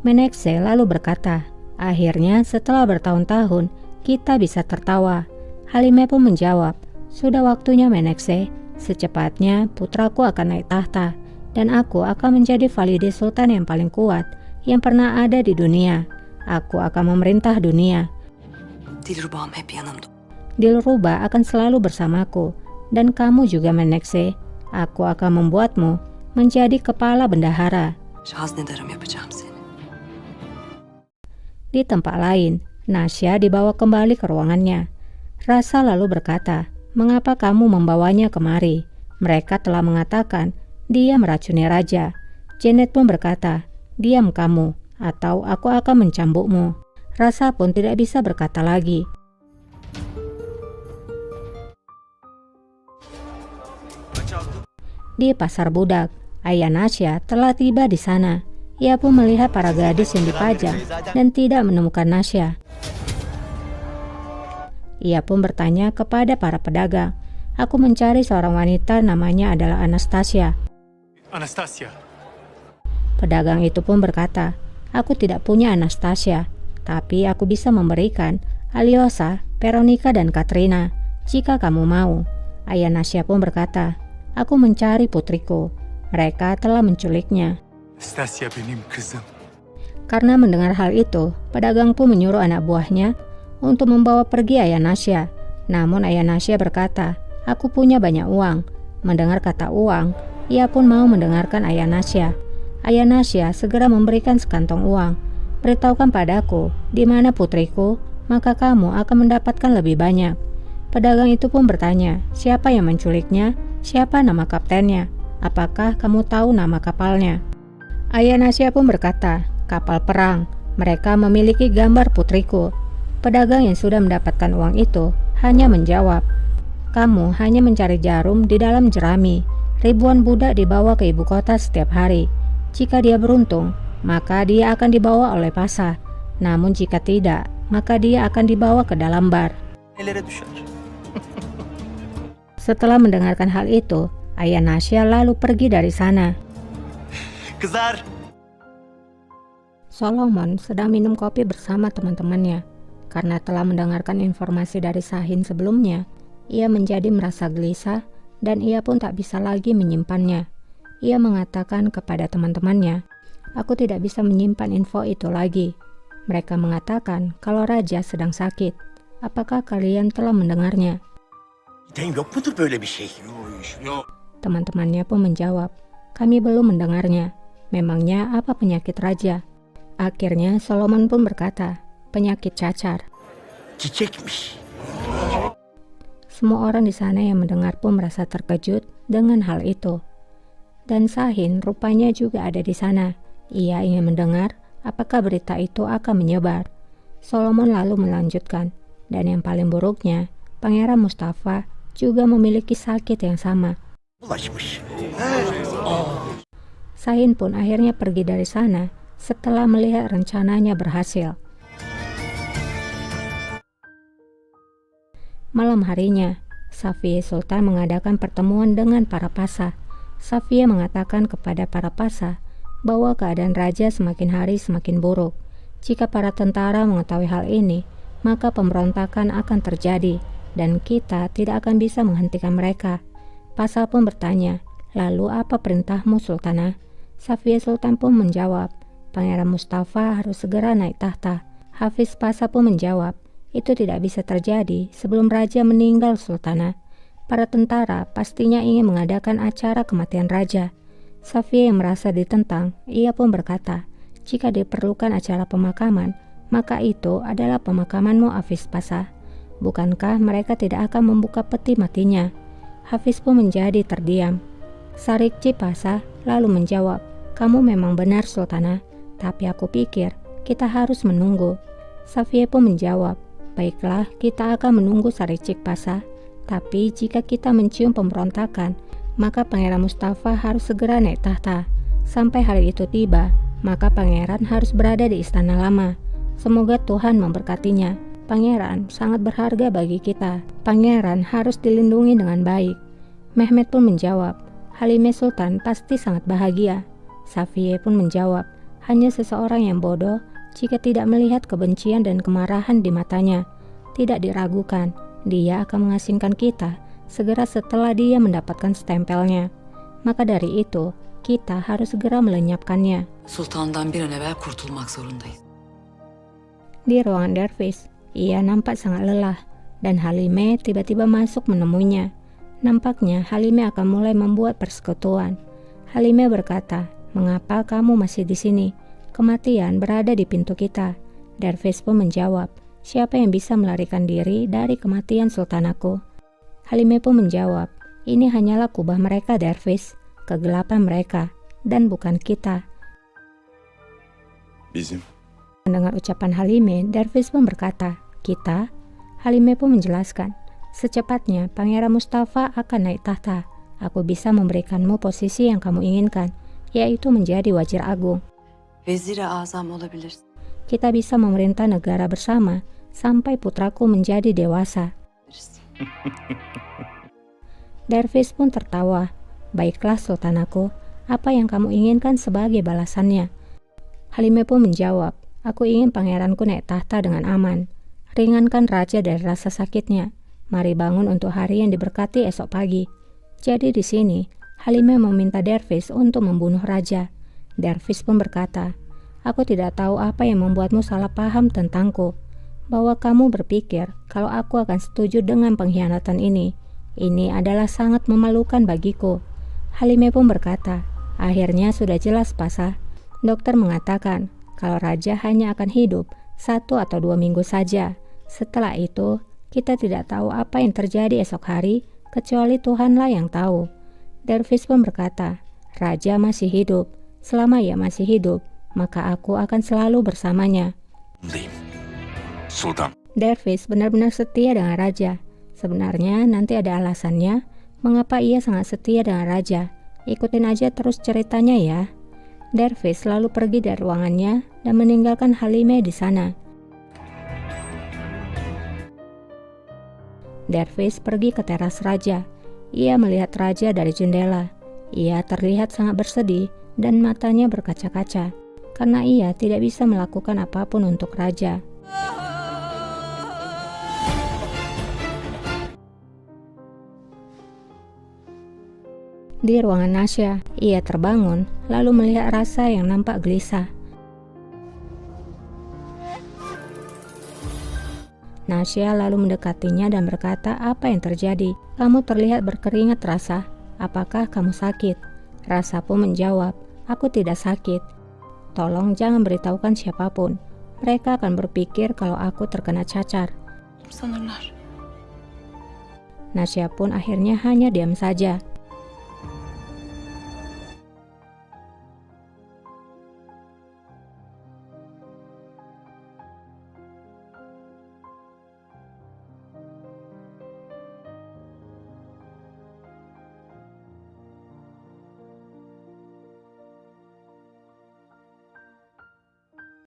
Menekse lalu berkata, akhirnya setelah bertahun-tahun kita bisa tertawa. Halimah pun menjawab, sudah waktunya Menekse, secepatnya putraku akan naik tahta dan aku akan menjadi valide sultan yang paling kuat yang pernah ada di dunia. Aku akan memerintah dunia. Dilruba'm hep yanımda. Dilruba akan selalu bersamaku dan kamu juga Menekse. Aku akan membuatmu menjadi kepala bendahara. Haznedarım yapacağım seni. Di tempat lain, Nasya dibawa kembali ke ruangannya. Rasa lalu berkata, mengapa kamu membawanya kemari? Mereka telah mengatakan dia meracuni raja. Janet pun berkata, diam kamu, atau aku akan mencambukmu. Rasa pun tidak bisa berkata lagi. Di pasar budak, ayah Nasya telah tiba di sana. Ia pun melihat para gadis yang dipajang dan tidak menemukan Nasya. Ia pun bertanya kepada para pedagang, aku mencari seorang wanita namanya adalah Anastasia. Anastasia. Pedagang itu pun berkata, aku tidak punya Anastasia, tapi aku bisa memberikan Aliosa, Veronica dan Katrina jika kamu mau. Ayah Nasya pun berkata, aku mencari putriku. Mereka telah menculiknya. Anastasia benim kızım. Karena mendengar hal itu, pedagang pun menyuruh anak buahnya untuk membawa pergi ayah Nasya. Namun ayah Nasya berkata, aku punya banyak uang. Mendengar kata uang, ia pun mau mendengarkan ayah Nasya. Ayah Nasya segera memberikan sekantong uang. Beritahukan padaku, di mana putriku, maka kamu akan mendapatkan lebih banyak. Pedagang itu pun bertanya, siapa yang menculiknya? Siapa nama kaptennya? Apakah kamu tahu nama kapalnya? Ayah Nasya pun berkata, kapal perang. Mereka memiliki gambar putriku. Pedagang yang sudah mendapatkan uang itu hanya menjawab, kamu hanya mencari jarum di dalam jerami. Ribuan budak dibawa ke ibu kota setiap hari. Jika dia beruntung, maka dia akan dibawa oleh pasar. Namun jika tidak, maka dia akan dibawa ke dalam bar. Setelah mendengarkan hal itu, ayah Nasya lalu pergi dari sana. Kızlar. Solomon sedang minum kopi bersama teman-temannya. Karena telah mendengarkan informasi dari Shahin sebelumnya, ia menjadi merasa gelisah dan ia pun tak bisa lagi menyimpannya. Ia mengatakan kepada teman-temannya, aku tidak bisa menyimpan info itu lagi. Mereka mengatakan kalau raja sedang sakit. Apakah kalian telah mendengarnya? Teman-temannya pun menjawab, kami belum mendengarnya. Memangnya apa penyakit raja? Akhirnya Solomon pun berkata, penyakit cacar. Semua orang di sana yang mendengar pun merasa terkejut dengan hal itu. Dan Shahin rupanya juga ada di sana. Ia ingin mendengar apakah berita itu akan menyebar. Solomon lalu melanjutkan, dan yang paling buruknya, Pangeran Mustafa juga memiliki sakit yang sama. Shahin pun akhirnya pergi dari sana setelah melihat rencananya berhasil. Malam harinya, Safiye Sultan mengadakan pertemuan dengan para pasa. Safiye mengatakan kepada para pasa bahwa keadaan raja semakin hari semakin buruk. Jika para tentara mengetahui hal ini, maka pemberontakan akan terjadi dan kita tidak akan bisa menghentikan mereka. Pasa pun bertanya, lalu apa perintahmu Sultanah? Safiye Sultan pun menjawab, Pangeran Mustafa harus segera naik tahta. Hafiz Pasa pun menjawab, itu tidak bisa terjadi sebelum raja meninggal Sultanah. Para tentara pastinya ingin mengadakan acara kematian raja. Safiye yang merasa ditentang, ia pun berkata, jika diperlukan acara pemakaman, maka itu adalah pemakamanmu Hafiz Pasa. Bukankah mereka tidak akan membuka peti matinya? Hafiz pun menjadi terdiam. Sarikci Pasa lalu menjawab, kamu memang benar Sultanah, tapi aku pikir kita harus menunggu. Safiye pun menjawab, baiklah kita akan menunggu Sarikci Pasa, tapi jika kita mencium pemberontakan, maka Pangeran Mustafa harus segera naik tahta. Sampai hari itu tiba, maka pangeran harus berada di istana lama. Semoga Tuhan memberkatinya. Pangeran sangat berharga bagi kita. Pangeran harus dilindungi dengan baik. Mehmet pun menjawab, Halimah Sultan pasti sangat bahagia. Safiye pun menjawab, hanya seseorang yang bodoh jika tidak melihat kebencian dan kemarahan di matanya. Tidak diragukan, dia akan mengasingkan kita segera setelah dia mendapatkan stempelnya. Maka dari itu, kita harus segera melenyapkannya. Sultan'dan bir an evvel kurtulmak zorundayız. Di ruangan Dervish, ia nampak sangat lelah dan Halime tiba-tiba masuk menemuinya. Nampaknya Halime akan mulai membuat persekutuan. Halime berkata, "Mengapa kamu masih di sini? Kematian berada di pintu kita." Dervish pun menjawab, "Siapa yang bisa melarikan diri dari kematian sultanaku?" Halime pun menjawab, "Ini hanyalah kubah mereka, Dervish, kegelapan mereka, dan bukan kita." Bizim. Mendengar ucapan Halime, Dervish pun berkata, "Kita?" Halime pun menjelaskan, "Secepatnya Pangeran Mustafa akan naik tahta. Aku bisa memberikanmu posisi yang kamu inginkan, yaitu menjadi wazir agung. Vezir-i Azam olabilirsin. Kita bisa memerintah negara bersama sampai putraku menjadi dewasa." Dervish pun tertawa. "Baiklah sultanaku, apa yang kamu inginkan sebagai balasannya?" Halime pun menjawab, "Aku ingin pangeranku naik tahta dengan aman. Ringankan raja dari rasa sakitnya. Mari bangun untuk hari yang diberkati esok pagi." Jadi di sini, Halime meminta Dervish untuk membunuh raja. Dervish pun berkata, "Aku tidak tahu apa yang membuatmu salah paham tentangku. Bahwa kamu berpikir kalau aku akan setuju dengan pengkhianatan ini. Ini adalah sangat memalukan bagiku." Halime pun berkata, "Akhirnya sudah jelas, Pasha. Dokter mengatakan kalau raja hanya akan hidup 1 atau 2 minggu saja. Setelah itu, kita tidak tahu apa yang terjadi esok hari, kecuali Tuhanlah yang tahu." Dervish pun berkata, "Raja masih hidup. Selama ia masih hidup, maka aku akan selalu bersamanya." Sultan. Dervish benar-benar setia dengan raja. Sebenarnya nanti ada alasannya mengapa ia sangat setia dengan raja. Ikutin aja terus ceritanya ya. Dervish lalu pergi dari ruangannya dan meninggalkan Halime di sana. Dervish pergi ke teras raja. Ia melihat raja dari jendela. Ia terlihat sangat bersedih dan matanya berkaca-kaca karena ia tidak bisa melakukan apapun untuk raja. Di ruangan Nasya, ia terbangun lalu melihat Rasa yang nampak gelisah. Nasya lalu mendekatinya dan berkata, "Apa yang terjadi? Kamu terlihat berkeringat, Rasa. Apakah kamu sakit?" Rasa pun menjawab, "Aku tidak sakit. Tolong jangan beritahukan siapapun. Mereka akan berpikir kalau aku terkena cacar." Sanırlar. Nasya pun akhirnya hanya diam saja.